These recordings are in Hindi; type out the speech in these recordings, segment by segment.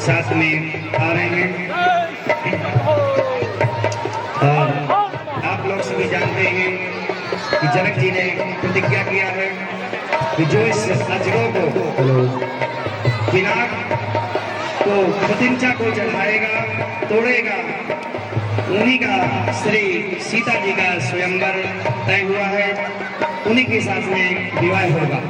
साथ में आ रहे हैं। और आप लोग सभी जानते हैं कि जनक जी ने प्रतिज्ञा किया है कि जो इस अजगरों को पिनाक को प्रतिंचा को चढ़ाएगा, तोड़ेगा, उन्हीं का श्री सीता जी का स्वयंवर तय हुआ है, उन्हीं के साथ में विवाह होगा।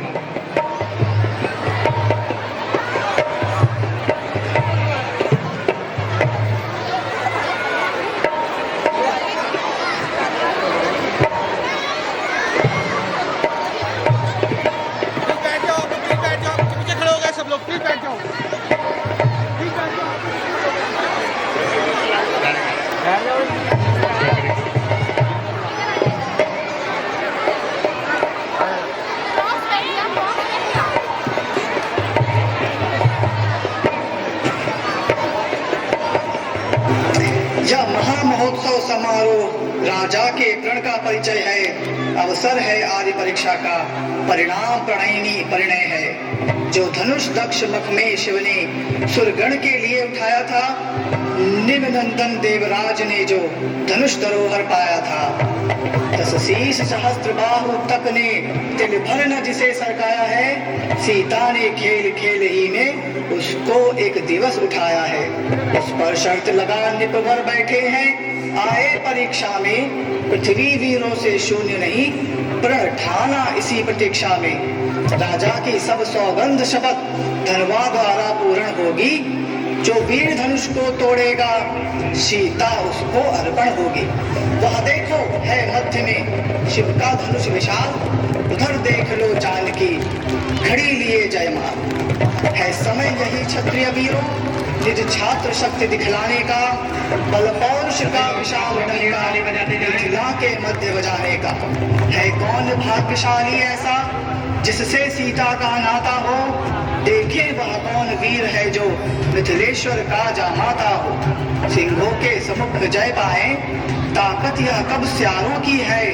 यह महामहोत्सव समारोह राजा के प्रण का परिचय है, अवसर है आदि परीक्षा का, परिणाम प्रणयनी परिणय है। जो धनुष दक्ष मुख में शिव ने सुरगण के लिए उठाया था, निम्नंदन देवराज ने जो धनुष धरोहर पाया था, दस शीश सहस्त्र बाहु तप ने तिल भर न जिसे सरकाया है, सीता ने खेल खेल ही में उसको एक दिवस उठाया है। इस पर शर्त लगा निपवर बैठे हैं, आए परीक्षा में पृथ्वी वीरों से शून्य नहीं, प्रण ठाना इसी प्रतीक्षा में। राजा की सब सौगंध शपथ धनवा द्वारा पूर्ण होगी, जो वीर धनुष को तोड़ेगा सीता उसको अर्पण होगी। वह देखो है मध्य में शिव का धनुष विशाल, उधर देख लो जानकी खड़ी लिए जयमाल। है समय यही क्षत्रिय वीरों निज छात्र शक्ति दिखलाने का, बल पौरुष का विशाल मिथिला के मध्य बजाने का। है कौन भाग्यशाली ऐसा जिससे सीता का नाता हो, देखे वह कौन वीर है जो मिथिलेश्वर का जामाता हो। सिंहों के सम्मुख जय पाए ताकत यह कब स्यारों की है,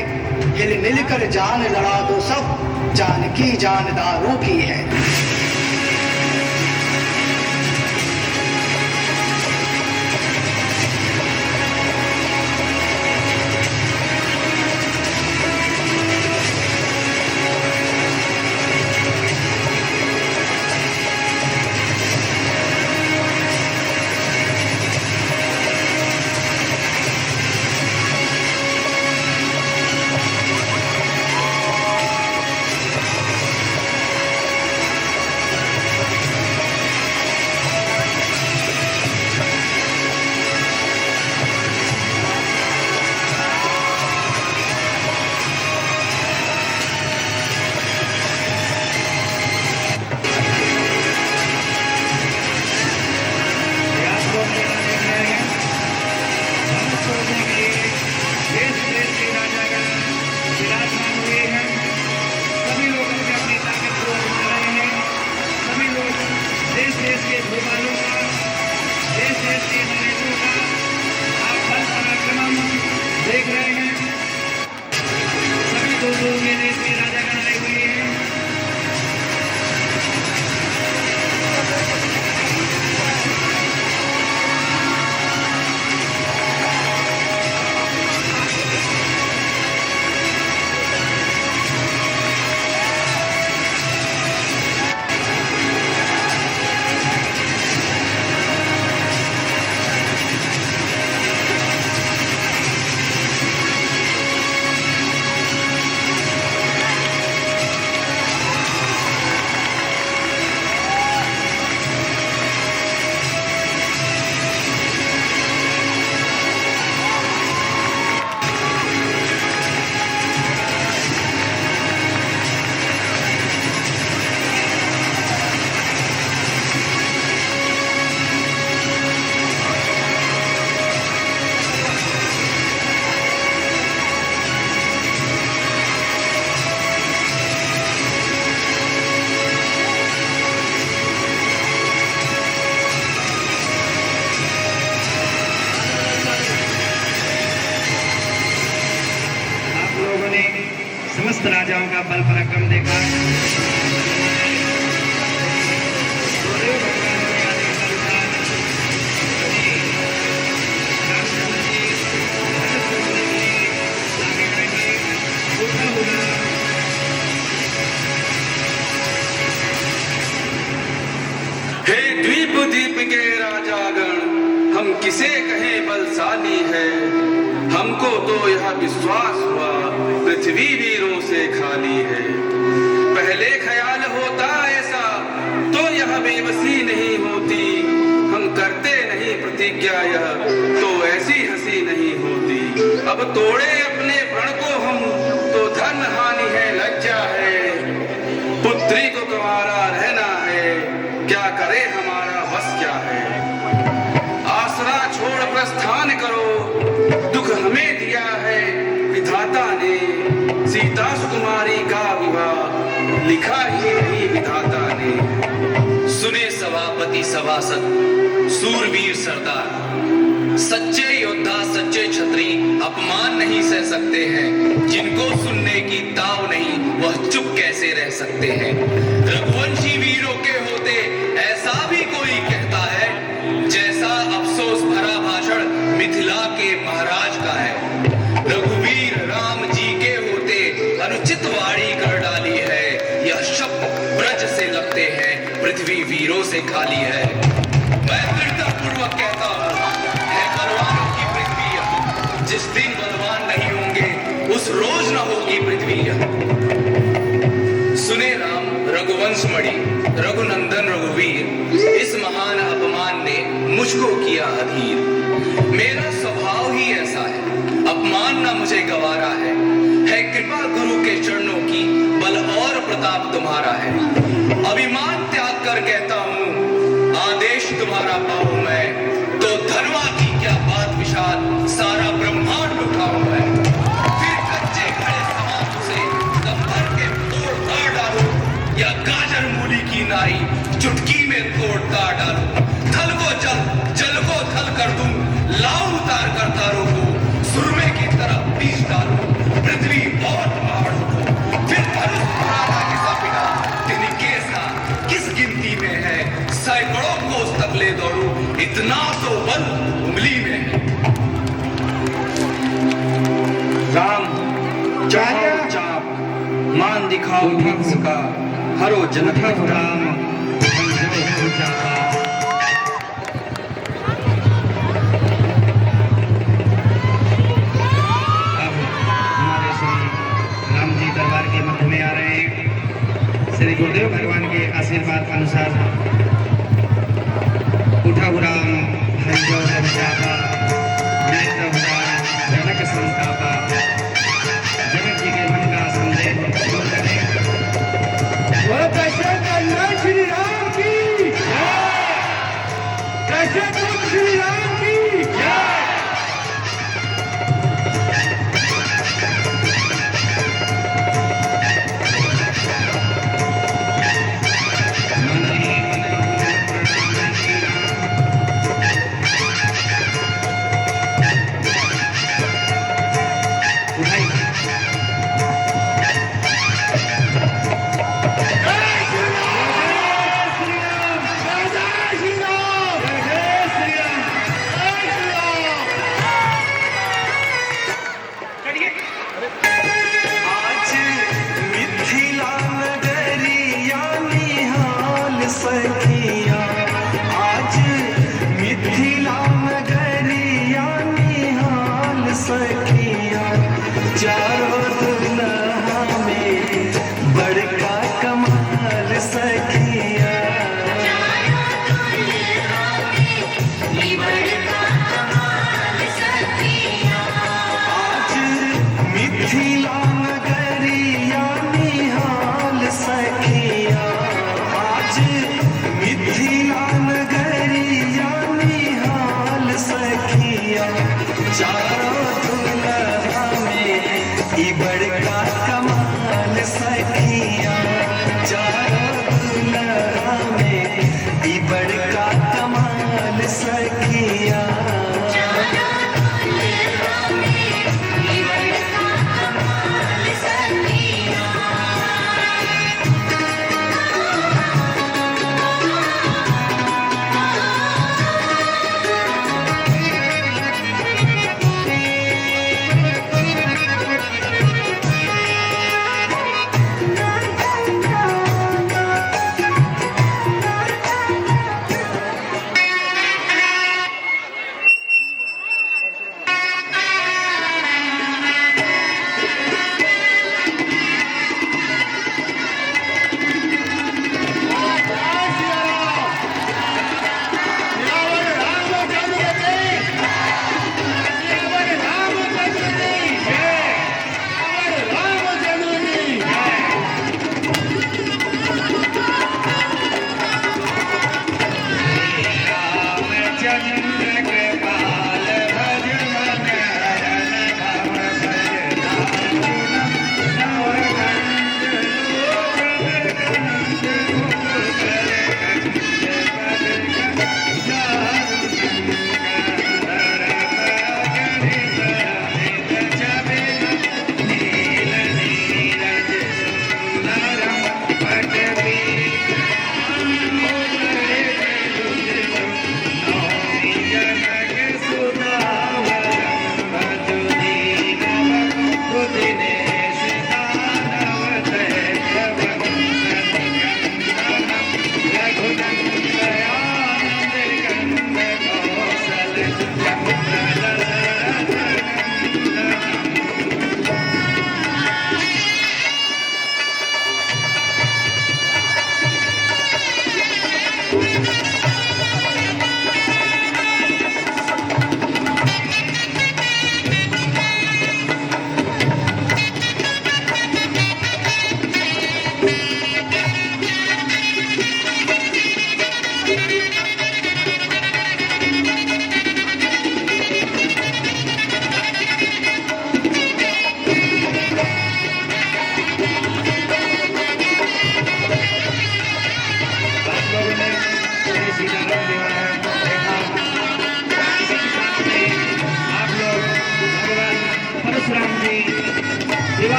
हिल मिल कर जान लड़ा दो सब, जानकी जानदारों की है। देख रहे हैं सभी लोगों के देश में राजागण आए हुए हैं। समस्त राजाओं का बल पराक्रम देखा। द्वीप के राजागण हम किसे कहें बलशाली है। हमको तो यह विश्वास हुआ पृथ्वी वीरों से खाली है। पहले ख्याल होता ऐसा तो यह बेबसी नहीं होती। हम करते नहीं प्रतिज्ञा यह तो ऐसी हंसी नहीं होती। अब तोड़े अपने प्रण को हम तो धन हानि है लज्जा है। पुत्री को कुंवारा रहना है क्या करे हमारा बस क्या है। आसरा छोड़ प्रस्थान करो दुख हमें दिया है विधाता ने। सीता सुकुमारी का विवाह लिखा ही नहीं विधाता ने। सुने सभापति सभासद सूरवीर सरदार, सच्चे योद्धा सच्चे छत्री अपमान नहीं सह सकते हैं। जिनको सुनने की ताव नहीं वह चुप कैसे रह सकते हैं। रघुवंशी वीरों के होते ऐसा भी कोई कहता है जैसा अफसोस भरा भाषण मिथिला के महाराज का है। रघुवीर राम जी के होते अनुचित वाणी कर डाली है। यह शब्द ब्रज से लगते हैं पृथ्वी वीरों से खाली है। मैं दृढ़ता पूर्वक कहता हूँ है बलवानों की पृथ्वी यह। जिस दिन बलवान नहीं होंगे उस रोज न होगी पृथ्वी यह। सुने राम रघुवंश मणि रघुनंदन रघुवीर, इस महान अपमान ने मुझको किया अधीर। मेरा स्वभाव ही ऐसा है अपमान न मुझे गवारा है। कृपा गुरु के चरणों की बल और प्रताप तुम्हारा है। अभिमान त्याग कर कहता हूँ आदेश तुम्हारा पाऊं मैं तो धनवा की क्या बात विशाल सारा ब्रह्मांड उठाऊं मैं। फिर कच्चे खड़े समाज से दम भर के तोड़ ताड़ डालूं या गाजर मूली की नाई चुटकी में तोड़ता डालूं। थल को जल जल को थल कर दूं लाऊं उतार कर तारों को सुरमे की तरफ बीच डालूं पृथ्वी बहुत पहाड़ों को। फिर धनुष पुराना किसा पिना तिनकेसा किस गिनती में है। सैकड़ों कोस तक ले दौड़ूं इतना तो बल उंगली में है। राम चाहो चाप मान दिखाओ भक्त का हरो जनता राम जो चाहा। अब हमारे श्री राम जी दरबार के मध्य में आ रहे हैं। श्री गुरुदेव भगवान के आशीर्वाद अनुसार उठा राम हरिजो सब चाहा। नेत्र भगवान जनक संतापा। जनक जी के मन का संदेह दूर करें। श्री राम की श्री राम की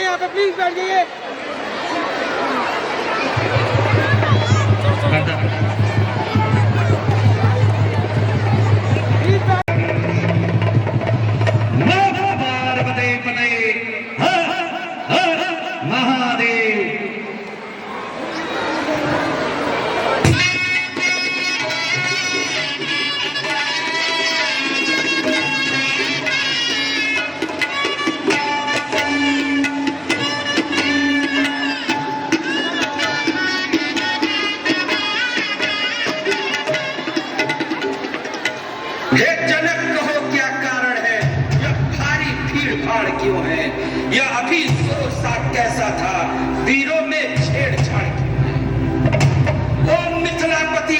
यहाँ पे, प्लीज बैठ जाइए। नमो पार्वती पते हर हर महादेव। हे जनक, कहो क्या कारण है, यह भारी भीड़ भाड़ क्यों है, यह अभी शोर साथ कैसा था, वीरों में छेड़छाड़ क्यों है? ओ मिथिलापति,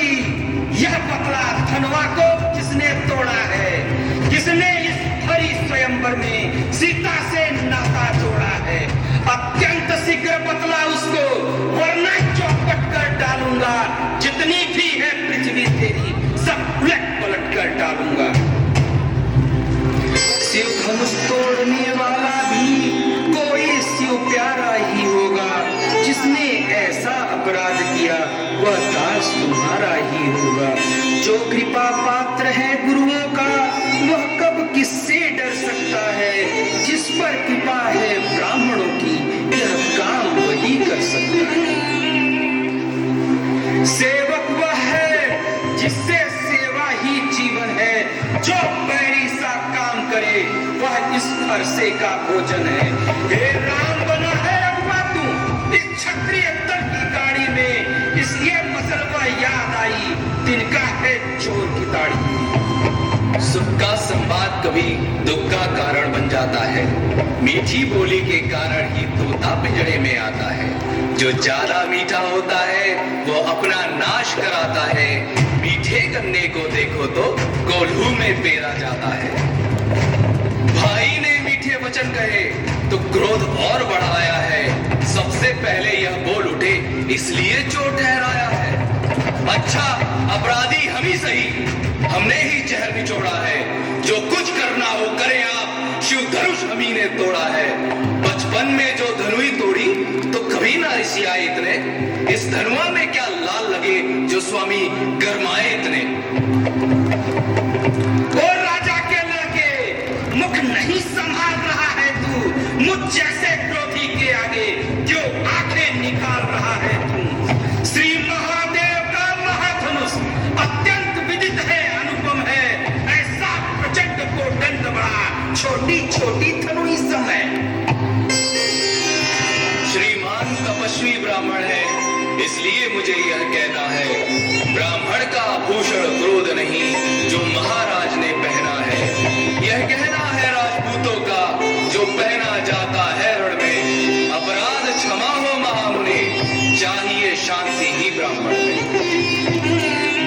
यह पतला धनवा को किसने तोड़ा है, किसने इस हरि स्वयंवर में सीता से नाता जोड़ा है? अत्यंत शीघ्र बतला उसको, वरना चौपट कर डालूंगा, जितनी भी है पृथ्वी तेरी सब उलट पलट कर डालूंगा। शिव धनुष तोड़ने वाला भी कोई शिव प्यारा ही होगा, जिसने ऐसा अपराध किया वह दास तुम्हारा ही होगा। जो कृपा पात्र है गुरुओं का वह कब किससे डर सकता है, जिस पर कृपा है ब्राह्मणों की यह काम वही कर सकता है। सेवक वह है जिससे सेवा ही जीवन है, जो बैरी सा काम करे वह इस अरसे का भोजन है। हे राम बना है अगवा तू इस क्षत्रिय दल की गाड़ी में, इसलिए मसलवा याद आई तिनका है चोर की दाढ़ी। सुख का संवाद कभी दुख का कारण बन जाता है, मीठी बोली के कारण ही तोता पिंजड़े में आता है। जो ज्यादा मीठा होता है वो अपना नाश कराता है, मीठे गन्ने को देखो तो कोल्हू में पेरा जाता है। भाई ने मीठे वचन कहे तो क्रोध और बढ़ाया है, सबसे पहले यह बोल उठे इसलिए चोर ठहराया है। अच्छा अपराधी हम ही सही, हमने ही जहर निचोड़ा है, जो कुछ करना हो करे आप, शिव धनुष हम ही ने तोड़ा है। बचपन में जो धनुई तोड़ी तो कभी ना रिसियाए इतने, इस धनुआ में क्या लाल लगे जो स्वामी गरमाए इतने। ओ राजा के लड़के, मुख नहीं संभाल रहा है तू, मुझ जैसे क्रोधी के आगे क्यों आंखें निकाल रहा है तू। श्री महादेव का महाधनुष अत्यंत विदित है, अनुपम है, ऐसा प्रचंड को दंड बड़ा, छोटी छोटी धनुई समय। श्रीमान तपस्वी ब्राह्मण है इसलिए मुझे यह कहना है, ब्राह्मण का आभूषण क्रोध नहीं जो महाराज ने पहना है। यह कहना है राजपूतों का जो पहना जाता है रण में, अपराध क्षमा हो महामुनि, चाहिए शांति ही ब्राह्मण में।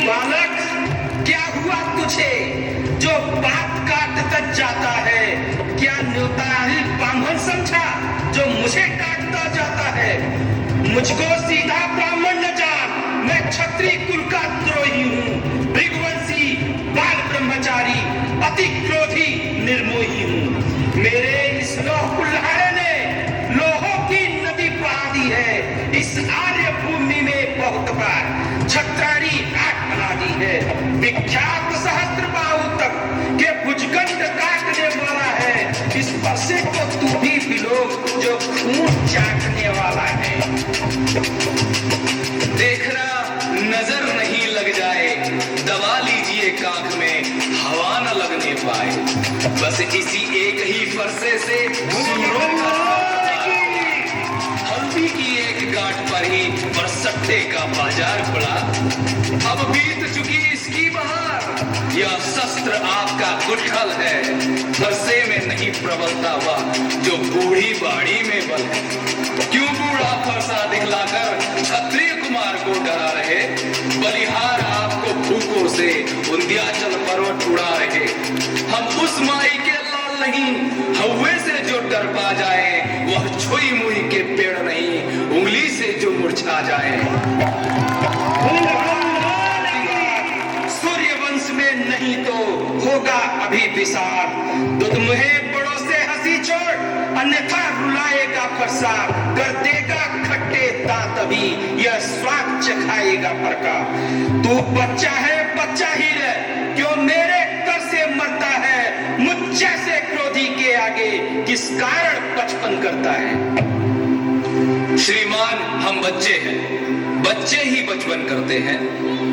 बालक क्या हुआ तुझे जो बात काट तक जाता है, क्या न्योता ही ब्राह्मण समझा जो मुझे काटता जाता है। मुझको सीधा ब्राह्मण न जान, मैं क्षत्रिय कुल का द्रोही हूँ, भृगवंशी बाल ब्रह्मचारी अति क्रोधी निर्मोही हूँ। मेरे इस लोह कुल्हाड़े ने लोहों की नदी बहा दी है, इस आर्य भूमि में बहुत बार छत्राणी घाट बना दी है। विख्यात सहस्त्र बाहु तक के भुजगंड काटने वाला है, इस वर्षे को तू भी पिलो जो खून चाटने वाला है। देखना नजर नहीं लग जाए, दबा लीजिए कांख में हवा न लगने पाए, बस इसी एक ही फरसे से सूरों का हल्दी की एक गांठ पर ही बरसट्टे का बाजार पड़ा। अब बीत चुकी इसकी बहार, यह शस्त्र आपका गुठल है, फरसे में नहीं प्रबलता वह जो बूढ़ी बाड़ी में बल है। क्यों बूढ़ा फरसा दिखलाकर क्षत्रिय कुमार को डरा रहे, बलिहार आपको भूखों से विंध्याचल पर्वत उड़ा रहे। हम उस माई के लाल नहीं, हव्वे से जो डर पा जाए, वह छुई मुई के पेड़ नहीं, उंगली से जो मुरझा जाए। सूर्य वंश में नहीं तो होगा अभी विसार, दुधमुहे बड़ों से हंसी निचोड़, अन्यथा रुलाएगा फरसा, कर देगा खट्टे दांत अभी, यह स्वाद चखाएगा पर का। तू बच्चा है, बच्चा ही रह, क्यों मेरे कर से मरता है, मुझ जैसे क्रोधी के आगे किस कारण बचपन करता है। श्रीमान, हम बच्चे हैं, बच्चे ही बचपन करते हैं,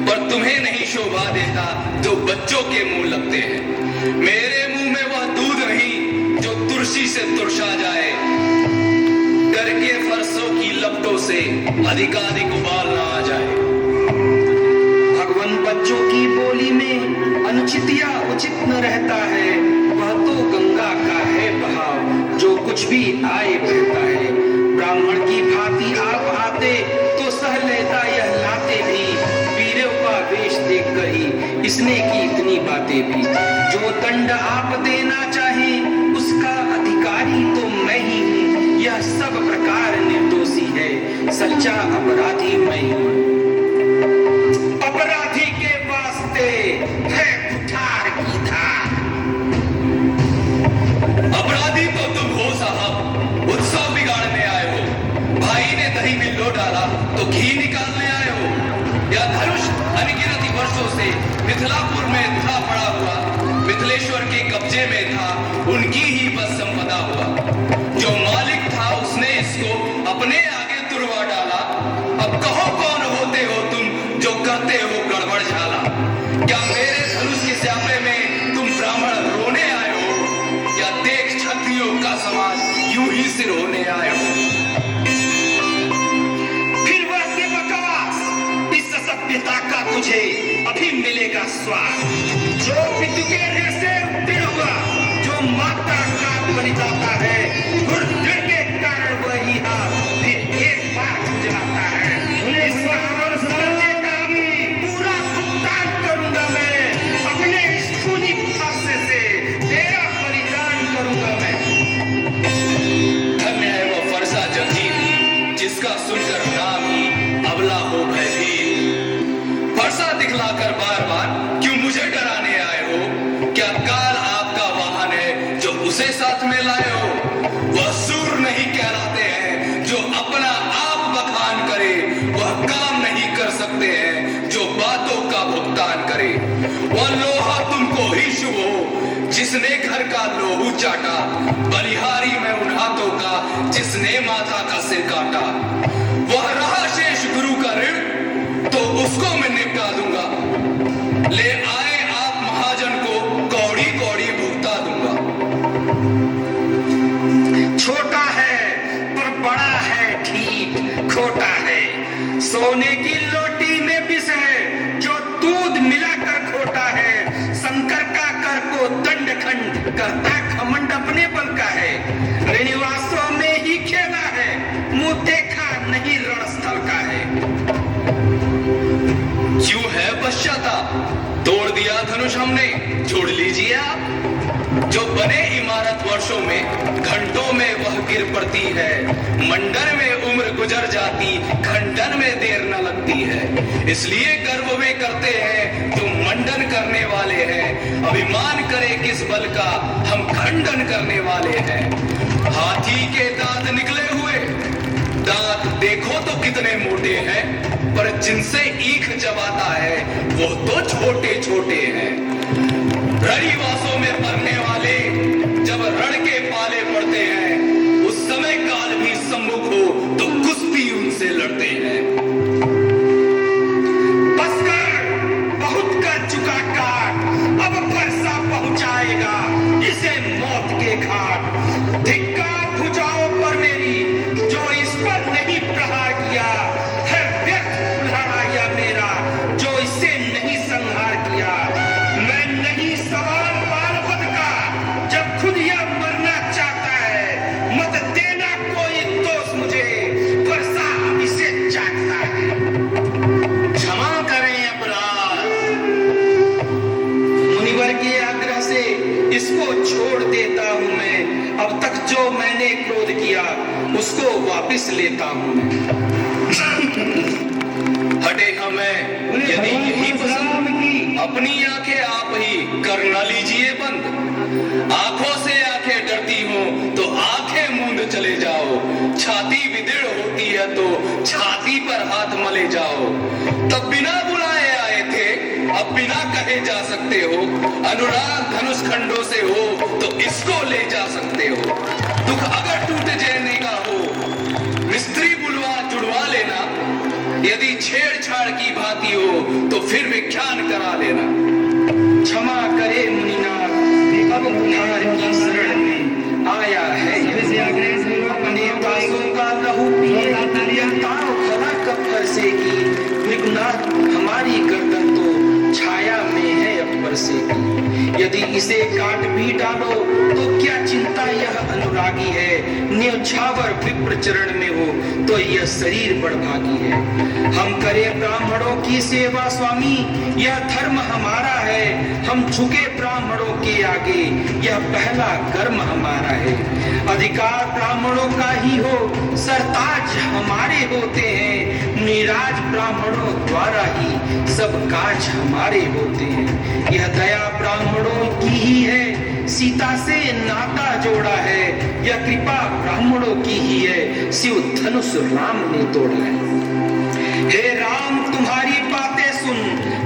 पर तुम्हें नहीं शोभा देता जो बच्चों के मुंह लगते हैं। मेरे मुंह में वह दूध नहीं जो तुलसी से तुरसा जाए, डर के फरसों की लपटों से अधिकाधिक उबाल ना आ जाए। भगवान बच्चों की बोली में अनुचित या उचित न रहता है, वह तो गंगा का है बहाव, जो कुछ भी आए बहता है। ब्राह्मण की भांति आप आते तो सह लेता यह लाते भी, वीरों का वेश देख कर ही इसने की इतनी बातें भी। जो दंड आप देना चाहे उसका अधिकारी तो मैं ही हूँ, यह सब प्रकार निर्दोषी है, सच्चा अपराधी मैं ही हूँ। अपराधी के वास्ते है कुठार की धार। अपराधी तो तुम हो साहब, उत्सव बिगाड़ने आए हो। भाई ने दही में लो डाला तो घी निकालने आए हो, या धनुष अनगिनत वर्षों से मिथिलापुर में था पड़ा हुआ, मिथिलेश्वर के कब्जे में था, उनकी ही बस संपदा हुआ। जो मालिक था उसने इसको अपने आगे तुड़वा डाला। अब कहो कौन होते हो तुम जो करते हो गड़बड़ झाला। क्या मेरे धनुष के स्यापे में तुम ब्राह्मण रोने आए हो, या देख क्षत्रियों का समाज यूं ही सिर होने आए हो। फिर वह ये बकवास, इस सभ्यता का तुझे अभी मिलेगा स्वाद। जो पितु के रेसे उत्तीर्ण हुआ, जो माता का बलि जाता है, गुरुजन के कारण वही हाथ फिर एक बार गुजराता है। इसका और समझे का भी पूरा भुगतान करूंगा मैं, अपने इस खूनी फांसे से तेरा बलिदान करूंगा मैं। धन्य है वो फरसा जंजीर जिसका सुनकर नाम ही अबला हो भयभीत। फरसा दिखलाकर बार बार क्यों मुझे डराने आए हो? क्या काल आपका वाहन है जो उसे साथ में लाए हो? वह सूर नहीं कहलाते हैं जो अपना आप बखान करे, वह काम नहीं कर सकते हैं जो बातों का भुगतान करे। वह लोहा तुमको ही शुभ हो जिसने घर का लोहू चाटा, बलिहारी में उन हाथों का जिसने माता का सिर काटा। वह रहा शेष गुरु का ऋण तो उसको मैं निपटा दूंगा, ले आए आप महाजन को कौड़ी कौड़ी भुगता दूंगा। छोटा है पर बड़ा है ठीक, खोटा है सोने की लोटी में विष है, जो दूध मिलाकर खोटा है। शंकर का कर को दंड खंड करता घमंड अपने बल का है। ऋणवासों में ही खेला है, मुंह देखा नहीं रणस्थल का है। क्यों है पश्चाताप? तोड़ दिया धनुष हमने, छोड़ लीजिए आप। जो बने इमारत वर्षों में, घंटों में वह गिर पड़ती है। मंडन में उम्र गुजर जाती, खंडन में देर न लगती है। इसलिए गर्व वे करते हैं जो मंडन करने वाले हैं। अभिमान करे किस बल का, हम खंडन करने वाले हैं। हाथी के दांत निकले हुए, दांत देखो तो कितने मोटे हैं, पर जिनसे ईख चबाता है वो तो छोटे छोटे हैं। रणवासों में मरने वाले जब रण के पाले पड़ते हैं, उस समय काल भी सम्मुख हो तो कुश्ती उनसे लड़ते हैं। बस कर, बहुत कर चुका काट, अब फरसा पहुंचाएगा इसे मौत के घाट। धिक्कार भुजाओं पर मेरी, जो इस पर नहीं प्रहार किया है, व्यर्थ बुलावा या मेरा जो इसे नहीं संहार किया। मैं नहीं सवाल बालपद का, जब खुद यह मरना चाहता है। मत देना कोई दोष मुझे, फरसा इसे चाहता है। क्षमा करें अपराध, मुनिवर के आग्रह से इसको छोड़ देता हूं मैं। अब तक जो मैंने क्रोध किया उसको वापस लेता हूं मैं। हटे हमें यदि यही पसंद, अपनी आंखें आप ही कर न लीजिए बंद। आंखों से आंखें डरती हो तो ले जाओ। तब बिना बुलाए आए थे, अब बिना कहे जा सकते हो। अनुराग धनुष खंडों से हो तो इसको ले जा सकते हो। दुख अगर टूट जाने का हो, मिस्त्री बुलवा जुड़वा लेना। यदि छेड़छाड़ की भांति हो तो फिर विख्यान करा लेना। क्षमा करे मुनिनाथ, अब उधार की शरण में आया है अपने दासों का लहू पिए ताव खला कब बरसेगी। मृगनाथ हमारी गर्दन तो छाया में है अब बरसेगी। यदि इसे काट भी डालो तो क्या चिंता, यह अनुरागी है। न्योछावर विप्र चरण में हो तो यह शरीर बड़भागी है। हम करें ब्राह्मणों की सेवा स्वामी, यह धर्म हमारा है। हम झुके ब्राह्मणों के आगे, यह पहला कर्म हमारा है। अधिकार ब्राह्मणों का ही हो, सरताज हमारे होते हैं। निराज ब्राह्मणों द्वारा ही सब काज हमारे होते हैं। यह दया ब्राह्मणों की ही है, सीता से नाता जोड़ा है। यह कृपा ब्राह्मणों की ही है, शिव धनुष राम ने तोड़ा है। हे राम तुम्हारी बातें सुन,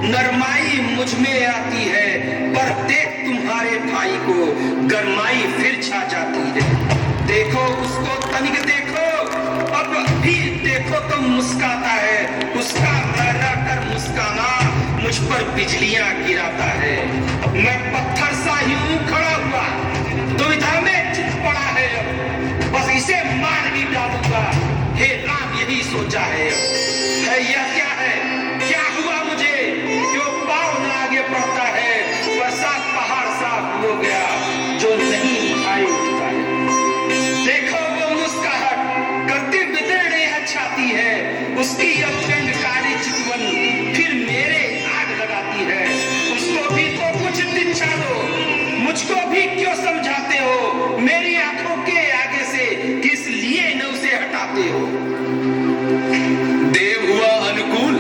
नरमाई मुझ में आती है। पर देख तुम्हारे भाई को, गरमाई फिर छा जाती है। देखो उसको तनिक देखो, अब भी देखो तो मुस्काता है। उसका लहरा कर मुस्काना मुझ पर बिजलियां गिराता है। मैं पत्थर सा ही हूं खड़ा हुआ, दुविधा में चित पड़ा है। अब बस इसे मार ही डालूंगा। हे राम यही सोचा है। यह क्या है, क्या हुआ मुझे, जो पाँव न आगे बढ़ता है। बरसात पहाड़ साफ हो गया, जो नहीं उठाए उठता है। देखो वो मुस्कुराहट करती बिदड़े छाती है। उसकी अब काली चितवन फिर मेरे आग लगाती है। उसको भी तो कुछ दिखा दो, मुझको भी क्यों समझाते हो। मेरी आंखों के आगे से किस लिए न उसे हटाते हो। देव हुआ अनुकूल,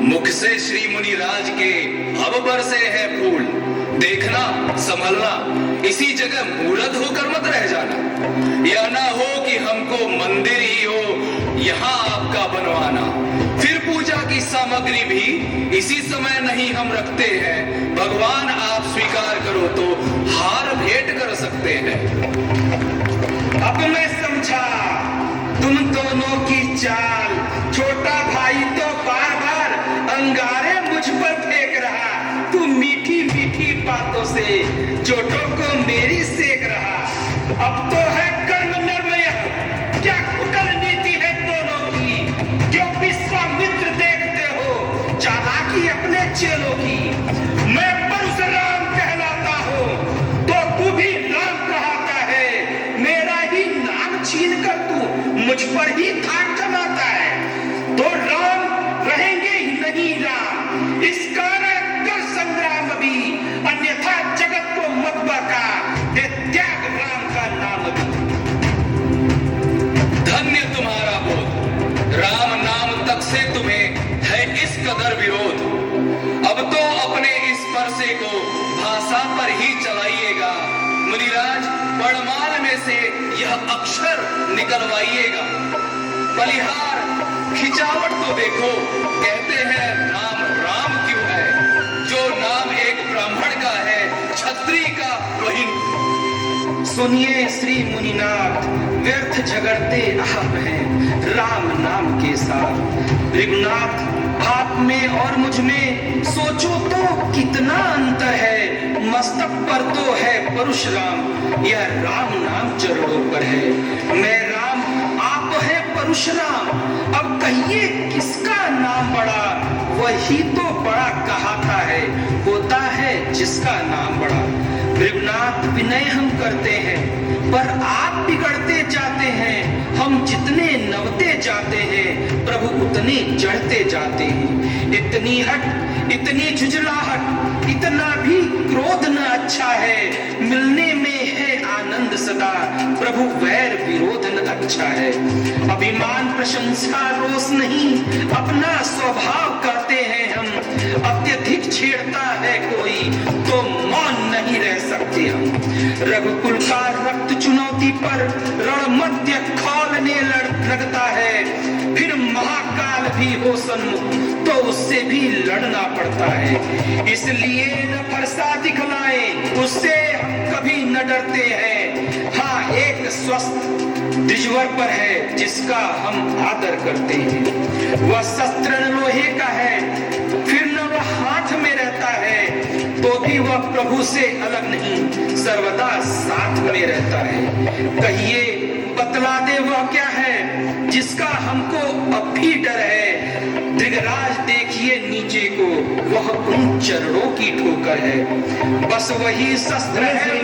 मुख से श्री मुनिराज के अब बरसे है फूल। देखना संभलना, इसी जगह मूर्त होकर मत रह जाना। यह ना हो कि हमको मंदिर ही हो यहाँ आपका बनवाना। फिर पूजा की सामग्री भी इसी समय नहीं हम रखते हैं। भगवान आप स्वीकार करो तो हार भेंट कर सकते हैं। अब मैं समझा तुम दोनों की चाल। छोटा भाई तो बार बार अंगारे मुझ पर फेंक रहा। तू मीठी मीठी बातों से चोटों को मेरी सेक रहा। अब तो है कर्म निर्मय, क्या कुटल नीति है दोनों की। जो विश्वामित्र देखते हो चालाकी अपने चेलों की। मैं परशुराम कहलाता हूँ तो तू भी राम कहता है। मेरा ही नाम छीन कर तू मुझ पर ही धाक जमाता है। तो राम रहेंगे ही नहीं राम, इस कारण कर संग्राम भी। अन्यथा जगत को मत बका, दे त्याग राम का नाम भी। धन्य तुम्हारा बोध, राम नाम तक से तुम्हें है इस कदर विरोध। अब तो अपने इस परसे को भाषा पर ही चलाइएगा। मुनिराज पड़माल में से यह अक्षर निकलवाइएगा। बलिहार खिंचावट तो देखो, कहते हैं राम राम क्यों है। जो नाम एक ब्राह्मण का है, क्षत्रिय का वही। सुनिए श्री मुनिनाथ, व्यर्थ झगड़ते आप हैं राम नाम के साथ। रघुनाथ आप में और मुझ में सोचो तो कितना अंतर है। मस्तक पर तो है परशुराम, यह राम नाम चरणों पर है। मैं राम, आप है परशुराम। अब कहिए किसका नाम बड़ा, वही तो बड़ा कहाता है। होता है जिसका नाम बड़ा। रघुनाथ विनय हम करते हैं, पर आप बिगड़ते जाते हैं। हम जितने नवते जाते हैं, प्रभु उतने चढ़ते जाते हैं। इतनी हट, इतनी झुझलाहट, इतना भी क्रोध न अच्छा है। मिलने में है आनंद सदा, प्रभु वैर विरोध न अच्छा है। अभिमान प्रशंसा रोष नहीं, अपना स्वभाव करते हैं हम। अत्यधिक छेड़ता है कोई तो मौन नहीं रह सकते हम। रघुकुल का रक्त चुनौती पर रण मध्य खौलने लड़ता लगता है, फिर महाकाल भी हो सन्मुख तो उससे भी लड़ना पड़ता है। इसलिए न फरसा दिखलाए, उससे हम कभी न डरते हैं। हाँ, एक स्वस्थ द्विजवर पर है जिसका हम आदर करते हैं। वह शस्त्र लोहे का है, फिर न वह हाथ में रहता है, तो भी वह प्रभु से अलग नहीं, सर्वदा साथ में रहता है। कहिए, बतला दे वह क्या है जिसका हमको अब भी डर है। दिगराज देखिए नीचे को, वह उन चरणों की ठोकर है। बस वही शस्त्र है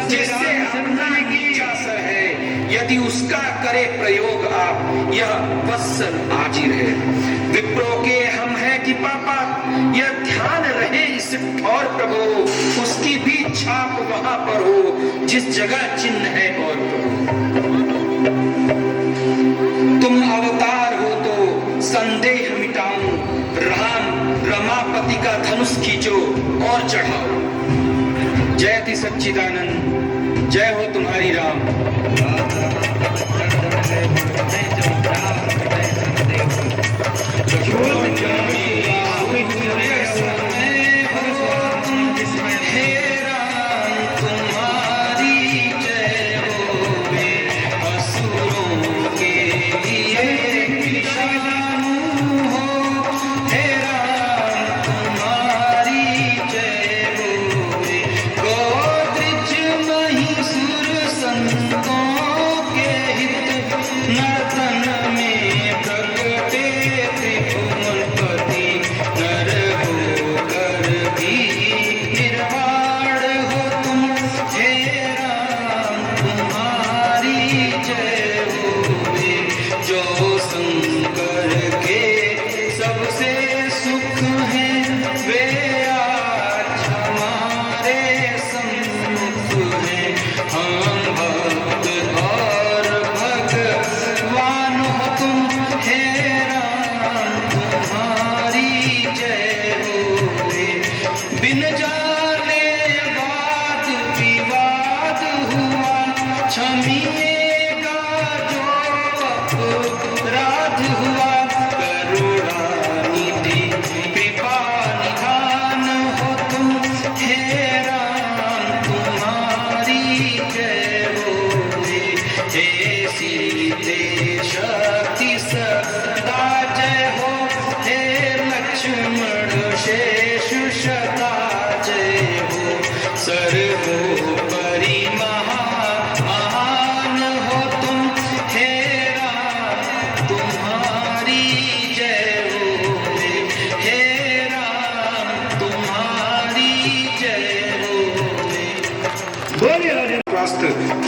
जिससे अपना नीचा सर है। यदि उसका करे प्रयोग आप, यह वत्सल आजिर है। विप्रो के हम हैं कि पापा, यह ध्यान रहे इस ठौर प्रभु, उसकी भी छाप वहां पर हो जिस जगह चिन्ह है और प्रभु। तुम अवतार हो तो संदेह मिटाऊं, राम रमापति का धनुष खींचो और चढ़ाओ। जयति सच्चिदानंद, जय हो तुम्हारी राम।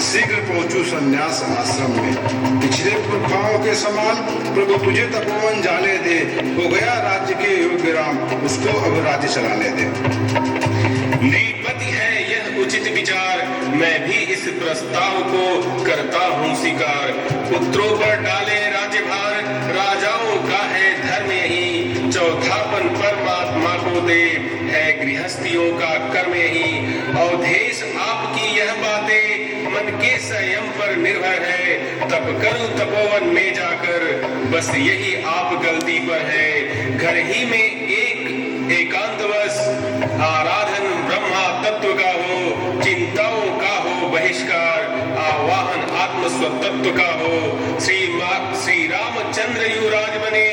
शीघ्र पहुंचू संन्यास आश्रम में। पिछले पुरखाओं के समान प्रभु तुझे तपोवन जाने दे। हो गया राज्य के योग्य राम, उसको अब राज्य चलाने दे। नीपति है यह उचित विचार, मैं भी इस प्रस्ताव को करता हूँ स्वीकार। पुत्रों पर डाले राज्यभार, राजाओं का है धर्म यही। चौथापन परमात्मा को दे, है गृहस्थियों का कर्म यही। अवधेश आपकी यह बातें मन के संयम पर निर्भर है। तप करूं तपोवन में जाकर, बस यही आप गलती पर है। घर ही में एकांतवश आराधन ब्रह्मा तत्व का हो। चिंताओं का हो बहिष्कार, आवाहन आत्म स्वतत्व का हो। श्री रामचंद्र युवराज बने,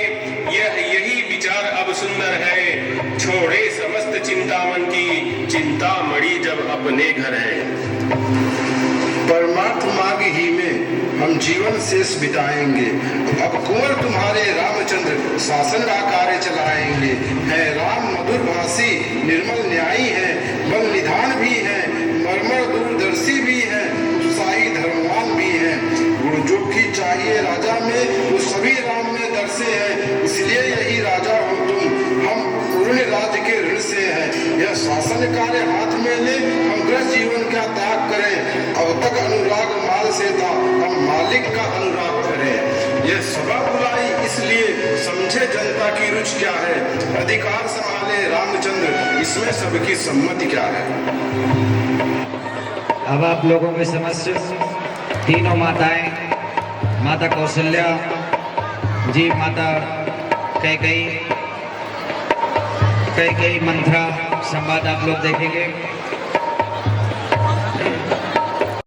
यही विचार अब सुंदर है। छोड़े समस्त चिंतामन की, चिंतामणि जब अपने घर है। परमार्थ मार्ग ही में हम जीवन शेष बिताएंगे। अब कुंवर तुम्हारे रामचंद्र शासन का कार्य चलाएंगे। है राम मधुर भाषी, निर्मल न्यायी है, बल निधान भी है, मर्मर दूरदर्शी भी है, उत्साही धर्मवान भी है। गुण जो की चाहिए राजा में, वो सभी राम में दर्शे हैं। इसलिए यही राजा हो तुम, हम पूर्ण राज्य के ऋण से हैं। यह शासन कार्य हाथ में ले, हम ग्रह जीवन का त्याग करें। अब तक अनुराग माल से था, हम मालिक का अनुराग करें। यह सभा बुलाई इसलिए, समझे जनता की रुचि क्या है। अधिकार संभाले रामचंद्र, इसमें सबकी सम्मति क्या है। अब आप लोगों के समक्ष तीनों माताएं माता कौशल्या जी, माता कई मंत्रा संवाद आप लोग देखेंगे।